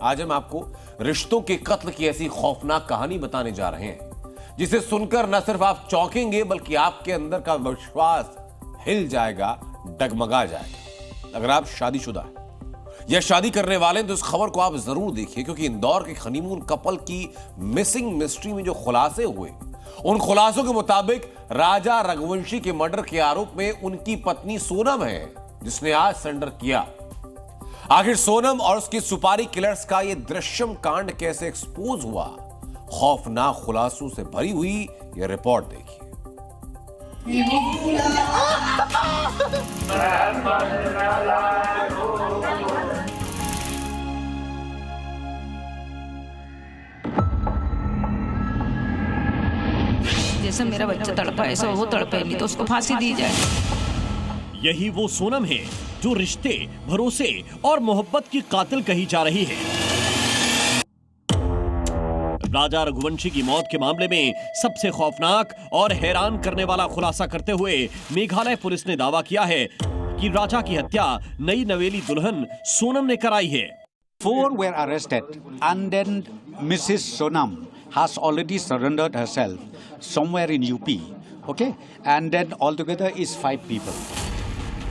आज हम आपको रिश्तों के कत्ल की ऐसी खौफनाक कहानी बताने जा रहे हैं जिसे सुनकर न सिर्फ आप चौंकेंगे बल्कि आपके अंदर का विश्वास हिल जाएगा, डगमगा जाएगा। अगर आप शादीशुदा हैं या शादी करने वाले हैं तो इस खबर को आप जरूर देखिए, क्योंकि इंदौर के हनीमून कपल की मिसिंग मिस्ट्री में जो खुलासे हुए, उन खुलासों के मुताबिक राजा रघुवंशी के मर्डर के आरोप में उनकी पत्नी सोनम है जिसने आज सरेंडर किया। आखिर सोनम और उसके सुपारी किलर्स का यह दृश्यम कांड कैसे एक्सपोज हुआ, खौफनाक खुलासों से भरी हुई यह रिपोर्ट देखिए। जैसे मेरा बच्चा तड़पा ऐसा वो तड़पे, नहीं तो उसको फांसी दी जाए। यही वो सोनम है जो रिश्ते, भरोसे और मोहब्बत की कातिल कही जा रही है। राजा रघुवंशी की मौत के मामले में सबसे खौफनाक और हैरान करने वाला खुलासा करते हुए मेघालय पुलिस ने दावा किया है कि राजा की हत्या नई नवेली दुल्हन सोनम ने कराई है। 4 were arrested and then Mrs. Sonam has already surrendered herself somewhere in UP. Okay? And then altogether is 5 people.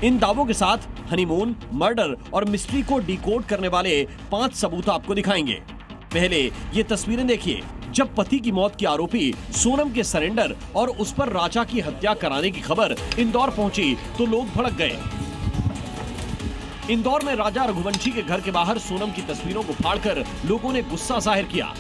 इन दावों के साथ हनीमून, मर्डर और मिस्ट्री को डिकोड करने वाले 5 सबूत आपको दिखाएंगे। पहले ये तस्वीरें देखिए जब पति की मौत की आरोपी सोनम के सरेंडर और उस पर राजा की हत्या कराने की खबर इंदौर पहुंची तो लोग भड़क गए। इंदौर में राजा रघुवंशी के घर के बाहर सोनम की तस्वीरों को फाड़कर लोगों ने गुस्सा जाहिर किया।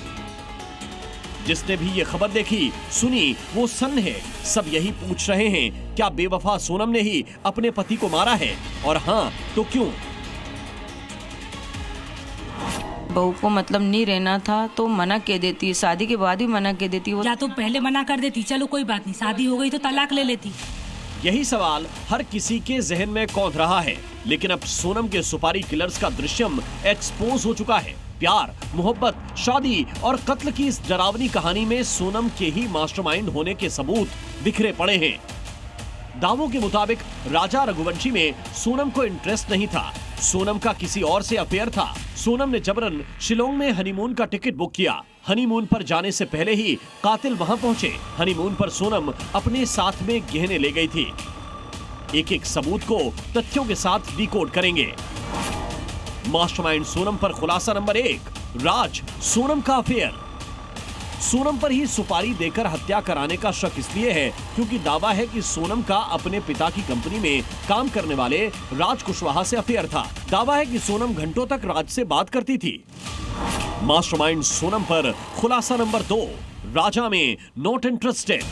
जिसने भी ये खबर देखी, सुनी, वो सन्न है। सब यही पूछ रहे हैं, क्या बेवफा सोनम ने ही अपने पति को मारा है? और हाँ तो क्यों? बहू को मतलब नहीं रहना था तो मना कह देती, शादी के बाद भी मना कह देती। वो या तो पहले मना कर देती, चलो कोई बात नहीं, शादी हो गई तो तलाक ले लेती। यही सवाल हर किसी के जहन में कौंध रहा है, लेकिन अब सोनम के सुपारी किलर्स का दृश्यम एक्सपोज हो चुका है। प्यार, मोहब्बत, शादी और कत्ल की इस डरावनी कहानी में सोनम के ही मास्टरमाइंड होने के सबूत बिखरे पड़े हैं। दावों के मुताबिक राजा रघुवंशी में सोनम को इंटरेस्ट नहीं था। सोनम का किसी और से अफेयर था। सोनम ने जबरन शिलोंग में हनीमून का टिकट बुक किया। हनीमून पर जाने से पहले ही कातिल वहां पहुंचे। हनीमून पर सोनम अपने साथ में गहने ले गई थी। एक एक सबूत को तथ्यों के साथ डिकोड करेंगे। मास्टरमाइंड सोनम पर खुलासा नंबर 1, राज सोनम का अफेयर। सोनम पर ही सुपारी देकर हत्या कराने का शक इसलिए है क्योंकि दावा है कि सोनम का अपने पिता की कंपनी में काम करने वाले राज कुशवाहा से अफेयर था। दावा है कि सोनम घंटों तक राज से बात करती थी। मास्टरमाइंड सोनम पर खुलासा नंबर 2, राजा में नॉट इंटरेस्टेड।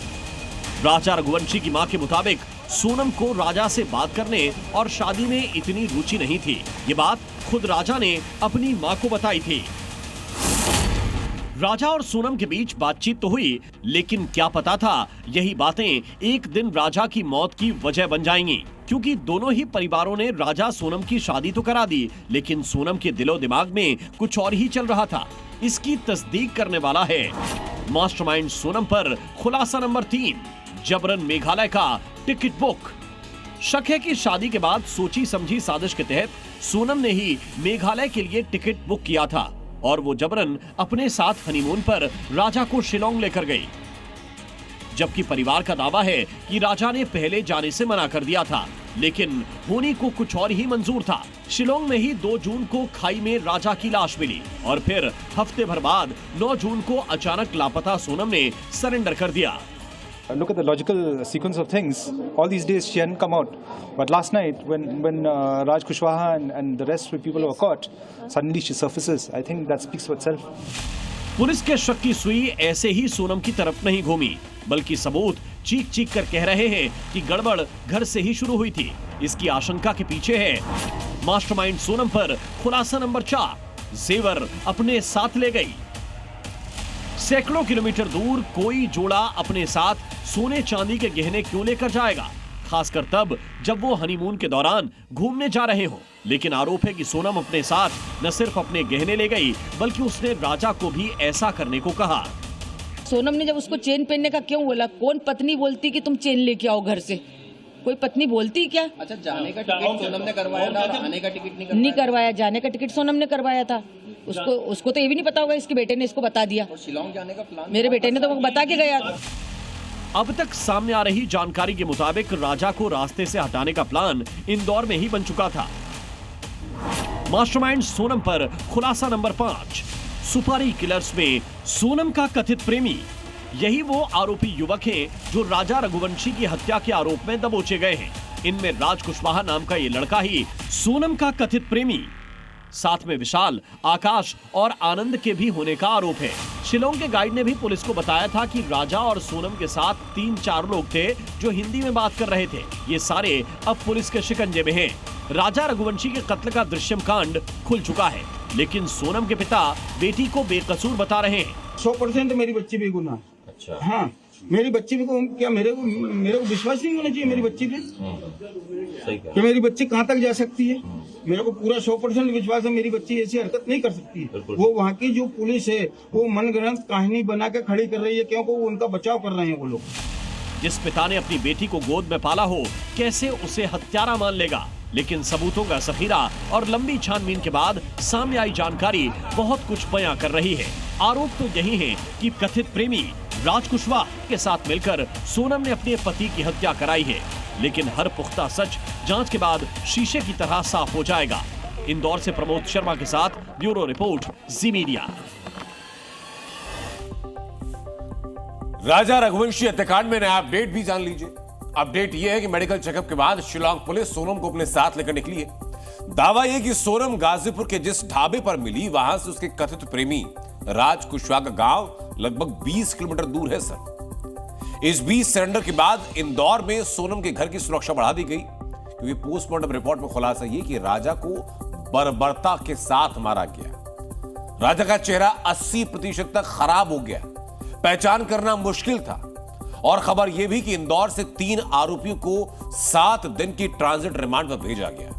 राजा रघुवंशी की मां के मुताबिक सोनम को राजा से बात करने और शादी में इतनी रुचि नहीं थी। ये बात खुद राजा ने अपनी मां को बताई थी। राजा और सोनम के बीच बातचीत तो हुई, लेकिन क्या पता था यही बातें एक दिन राजा की मौत की वजह बन जाएंगी, क्योंकि दोनों ही परिवारों ने राजा सोनम की शादी तो करा दी, लेकिन सोनम के दिलो दिमाग में कुछ और ही चल रहा था। इसकी तस्दीक करने वाला है मास्टरमाइंड सोनम पर खुलासा नंबर 3, जबरन मेघालय का टिकट बुक। शक है कि शादी के बाद सोची समझी साजिश के तहत सोनम ने ही मेघालय के लिए टिकट बुक किया था और वो जबरन अपने साथ हनीमून पर राजा को शिलोंग लेकर गई। जबकि परिवार का दावा है कि राजा ने पहले जाने से मना कर दिया था, लेकिन होनी को कुछ और ही मंजूर था। शिलोंग में ही 2 जून को खाई में राजा की लाश मिली और फिर हफ्ते भर बाद 9 जून को अचानक लापता सोनम ने सरेंडर कर दिया। Look at the logical sequence of things. All these days she hadn't come out, but last night when Raj Kushwaha and the rest of the people were caught, suddenly she surfaces. I think that speaks for itself. Police के शक की सुई ऐसे ही सोनम की तरफ नहीं घूमी, बल्कि सबूत चीख चीख कर कह रहे हैं कि गड़बड़ घर से ही शुरू हुई थी। इसकी आशंका के पीछे है मास्टरमाइंड सोनम पर खुलासा नंबर 4, जेवर अपने साथ ले गई। सैकड़ों किलोमीटर दूर कोई जोड़ा अपने साथ सोने चांदी के गहने क्यों लेकर जाएगा, खासकर तब जब वो हनीमून के दौरान घूमने जा रहे हो। लेकिन आरोप है कि सोनम अपने साथ न सिर्फ अपने गहने ले गई, बल्कि उसने राजा को भी ऐसा करने को कहा। सोनम ने जब उसको चेन पहनने का क्यों बोला, कौन पत्नी बोलती कि तुम चेन लेके आओ घर से? कोई पत्नी बोलती क्या? अच्छा, जाने का टिकट सोनम ने करवाया था, आने का टिकट नहीं करवाया। जाने का टिकट सोनम ने करवाया था। उसको तो ये भी नहीं पता होगा, इसके बेटे ने इसको बता दिया। और शिलोंग जाने का प्लान मेरे बेटे ने तो वो बता के गया। अब तक सामने आ रही जानकारी के मुताबिक राजा को रास्ते से हटाने का प्लान इंदौर में ही बन चुका था। मास्टरमाइंड सोनम पर खुलासा नंबर 5। सुपारी किलर्स में सोनम का कथित प्रेमी। यही वो आरोपी युवक हैं जो राजा रघुवंशी की हत्या के आरोप में दबोचे गए हैं। इनमें राज कुशवाहा नाम का ये लड़का ही सोनम का कथित प्रेमी। साथ में विशाल, आकाश और आनंद के भी होने का आरोप है। शिलोंग के गाइड ने भी पुलिस को बताया था कि राजा और सोनम के साथ 3-4 लोग थे जो हिंदी में बात कर रहे थे। ये सारे अब पुलिस के शिकंजे में हैं। राजा रघुवंशी के कत्ल का दृश्यम कांड खुल चुका है, लेकिन सोनम के पिता बेटी को बेकसूर बता रहे हैं। 100% मेरी बच्ची बेगुनाह। अच्छा। हाँ, मेरी बच्ची को क्या मेरे को विश्वास नहीं होना चाहिए मेरी बच्ची पे? सही कि मेरी बच्ची कहाँ तक जा सकती है? मेरे को पूरा 100% विश्वास है मेरी बच्ची ऐसी हरकत नहीं कर सकती है। वो वहाँ की जो पुलिस है वो मनगढ़ंत कहानी बना के खड़ी कर रही है, क्योंकि वो उनका बचाव कर रहे हैं वो लोग। जिस पिता ने अपनी बेटी को गोद में पाला हो, कैसे उसे हत्यारा मान लेगा? लेकिन सबूतों का जखीरा और लंबी छानबीन के बाद सामने आई जानकारी बहुत कुछ बयां कर रही है। आरोप तो यही है कि कथित प्रेमी राज कुशवाहा के साथ मिलकर सोनम ने अपने पति की हत्या कराई है, लेकिन हर पुख्ता सच जांच के बाद शीशे की तरह साफ हो जाएगा। इंदौर से प्रमोद शर्मा के साथ ब्यूरो रिपोर्ट, जी मीडिया। राजा रघुवंशी हत्याकांड में नया अपडेट भी जान लीजिए। अपडेट यह है कि मेडिकल चेकअप के बाद शिलोंग पुलिस सोनम को अपने साथ लेकर निकली है। दावा यह कि सोनम गाजीपुर के जिस ढाबे पर मिली, वहां से उसके कथित प्रेमी राज कुशवाहा का गांव लगभग 20 किलोमीटर दूर है सर। इस बीच सरेंडर के बाद इंदौर में सोनम के घर की सुरक्षा बढ़ा दी गई, क्योंकि पोस्टमार्टम रिपोर्ट में खुलासा यह कि राजा को बर्बरता के साथ मारा गया। राजा का चेहरा 80% तक खराब हो गया, पहचान करना मुश्किल था। और खबर यह भी कि इंदौर से 3 आरोपियों को 7 दिन की ट्रांजिट रिमांड पर भेजा गया।